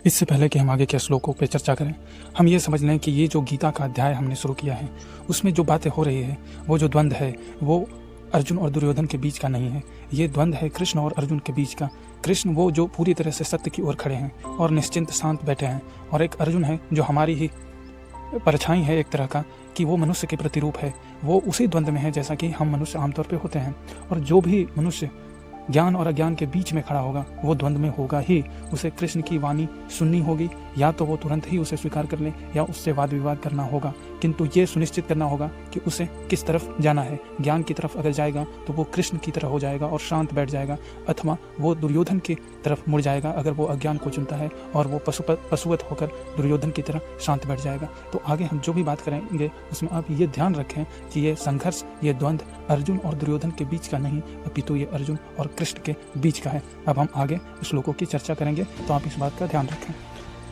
इससे पहले कि हम आगे के श्लोकों पर चर्चा करें, हम ये समझ लें कि ये जो गीता का अध्याय हमने शुरू किया है उसमें जो बातें हो रही है, वो जो द्वंद्व है वो अर्जुन और दुर्योधन के बीच का नहीं है। ये द्वंद्व है कृष्ण और अर्जुन के बीच का। कृष्ण वो जो पूरी तरह से सत्य की ओर खड़े हैं और निश्चिंत शांत बैठे हैं, और एक अर्जुन है जो हमारी ही परछाई है एक तरह का, कि वो मनुष्य के प्रतिरूप है। वो उसी द्वंद्व में है जैसा कि हम मनुष्य आमतौर पे होते हैं। और जो भी मनुष्य ज्ञान और अज्ञान के बीच में खड़ा होगा वो द्वंद्व में होगा ही। उसे कृष्ण की वाणी सुननी होगी, या तो वो तुरंत ही उसे स्वीकार कर ले या उससे वाद विवाद करना होगा, किंतु ये सुनिश्चित करना होगा कि उसे किस तरफ जाना है। ज्ञान की तरफ अगर जाएगा तो वो कृष्ण की तरह हो जाएगा और शांत बैठ जाएगा, अथवा वो दुर्योधन की तरफ मुड़ जाएगा अगर वो अज्ञान को चुनता है, और वो पशुवत होकर दुर्योधन की तरह शांत बैठ जाएगा। तो आगे हम जो भी बात करेंगे उसमें आप ये ध्यान रखें कि ये संघर्ष, ये द्वंद्व अर्जुन और दुर्योधन के बीच का नहीं, अपितु ये अर्जुन और कृष्ण के बीच का है। अब हम आगे श्लोकों की चर्चा करेंगे, तो आप इस बात का ध्यान रखें।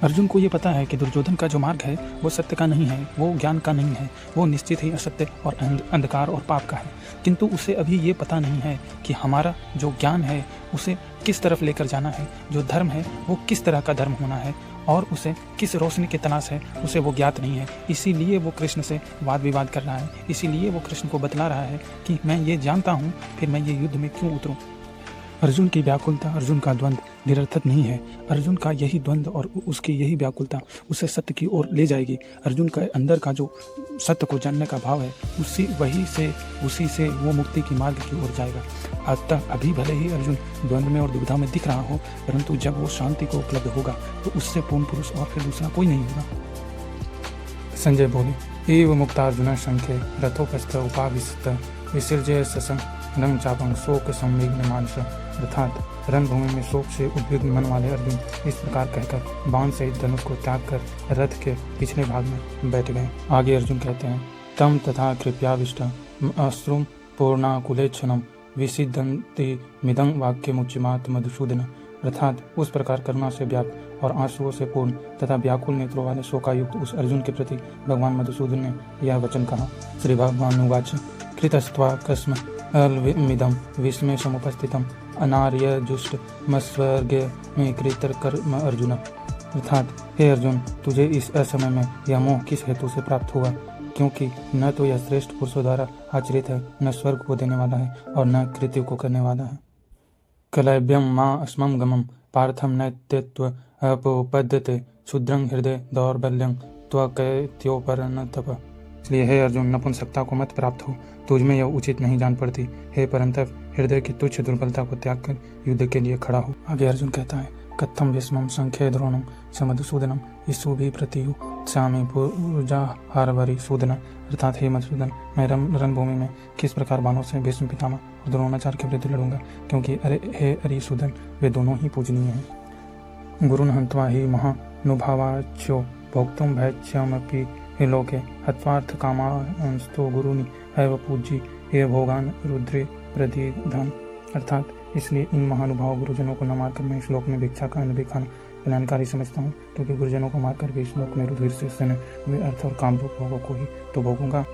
अर्जुन को ये पता है कि दुर्योधन का जो मार्ग है वो सत्य का नहीं है, वो ज्ञान का नहीं है, वो निश्चित ही असत्य और अंधकार और पाप का है। किंतु उसे अभी ये पता नहीं है कि हमारा जो ज्ञान है उसे किस तरफ लेकर जाना है, जो धर्म है वो किस तरह का धर्म होना है, और उसे किस रोशनी की तलाश है उसे वो ज्ञात नहीं है। इसीलिए वो कृष्ण से वाद विवाद कर रहा है, इसीलिए वो कृष्ण को बतला रहा है कि मैं ये जानता हूँ, फिर मैं ये युद्ध में क्यों उतरूँ। अर्जुन की व्याकुलता, अर्जुन का द्वंद्व निरर्थक नहीं है। अर्जुन का यही द्वंद्व और उसकी यही व्याकुलता उसे सत्य की ओर ले जाएगी। अर्जुन का अंदर का जो सत्य को जानने का भाव है उसी से वो मुक्ति की मार्ग की ओर जाएगा। अतः अभी भले ही अर्जुन द्वंद्व में और दुविधा में दिख रहा हो, परंतु जब वो शांति को उपलब्ध होगा तो उससे पूर्ण पुरुष और फिर दूसरा कोई नहीं होगा। संजय बोले, एव मुक्तार्जुन संख्ये रथोपस्थ उपाविशत विसर्जय ससंग रंग चापंग शोक संविघ्न मानस। अर्थात रणभूमि में शोक से उद्विग्न मन वाले अर्जुन इस प्रकार कहकर बाण सहित धनुष को त्याग कर रथ के पिछले भाग में बैठ गए। आगे अर्जुन कहते हैं, तम तथा कृपयाविष्टम अश्रुम पूर्णाकुलेक्षणम विसिद्धन्ति मिदं वाक्यमुच्यमात् मधुसूदन। अर्थात उस प्रकार करुणा से व्याप्त और आंसुओं से पूर्ण तथा व्याकुल नेत्रों वाले शोकायुक्त उस अर्जुन के प्रति भगवान मधुसूदन ने यह वचन कहा। श्री भगवान उवाच, कृतस्त्वा कस्म अलमिदं विस्मय समुपस्थितम अनार्य जुष्ट मस्वर्ग में कृतर कर्म अर्जुन। अर्थात हे अर्जुन, तुझे इस असमय में यह मोह किस हेतु से प्राप्त हुआ, क्योंकि न तो यह श्रेष्ठ पुरुषों द्वारा आचरित है, न स्वर्ग को देने वाला है और न कृत्य को करने वाला है। कलैभ्यम माँ अस्मम गमम पार्थम नैत्यत्व अपोपद्यते क्षुद्रं हृदय दौर्बल्यं त्वकैत्योपरन तप। इसलिए हे अर्जुन, नपुंसकता को मत प्राप्त हो, तुझ में यह उचित नहीं जान पड़ती। हे परंतप, हृदय की तुच्छ दुर्बलता को त्याग कर युद्ध के लिए खड़ा हो। आगे अर्जुन कहता है, कथम विस्मम संख्य द्रोणम समधुसूदनम इसु भी प्रतियु श्यामी पूजा हारवरी सूदन। अर्थात हे मधुसूदन, मैं रणभूमि में किस प्रकार बाणों से भीष्म पितामह और द्रोणाचार्य के विरुद्ध लड़ूंगा, क्योंकि हे अरिसूदन, वे दोनों ही पूजनीय हैं। गुरुन हन्त्वा ही महानुभावाच्यो भोक्तुम भैक्ष्यमपि लोके हत्वार्थ कामांस्तो गुरुनि एव पूज्य ये भोगान रुद्रे प्रतिधन। अर्थात इसलिए इन महानुभाव गुरुजनों को न मारकर मैं इस श्लोक में भिक्षा का अन्न भी खाना कल्याणकारी समझता हूँ, क्योंकि गुरुजनों को मारकर भी इस श्लोक में रुधिर से वे अर्थ और काम रूप भोगों को ही तो भोगूंगा।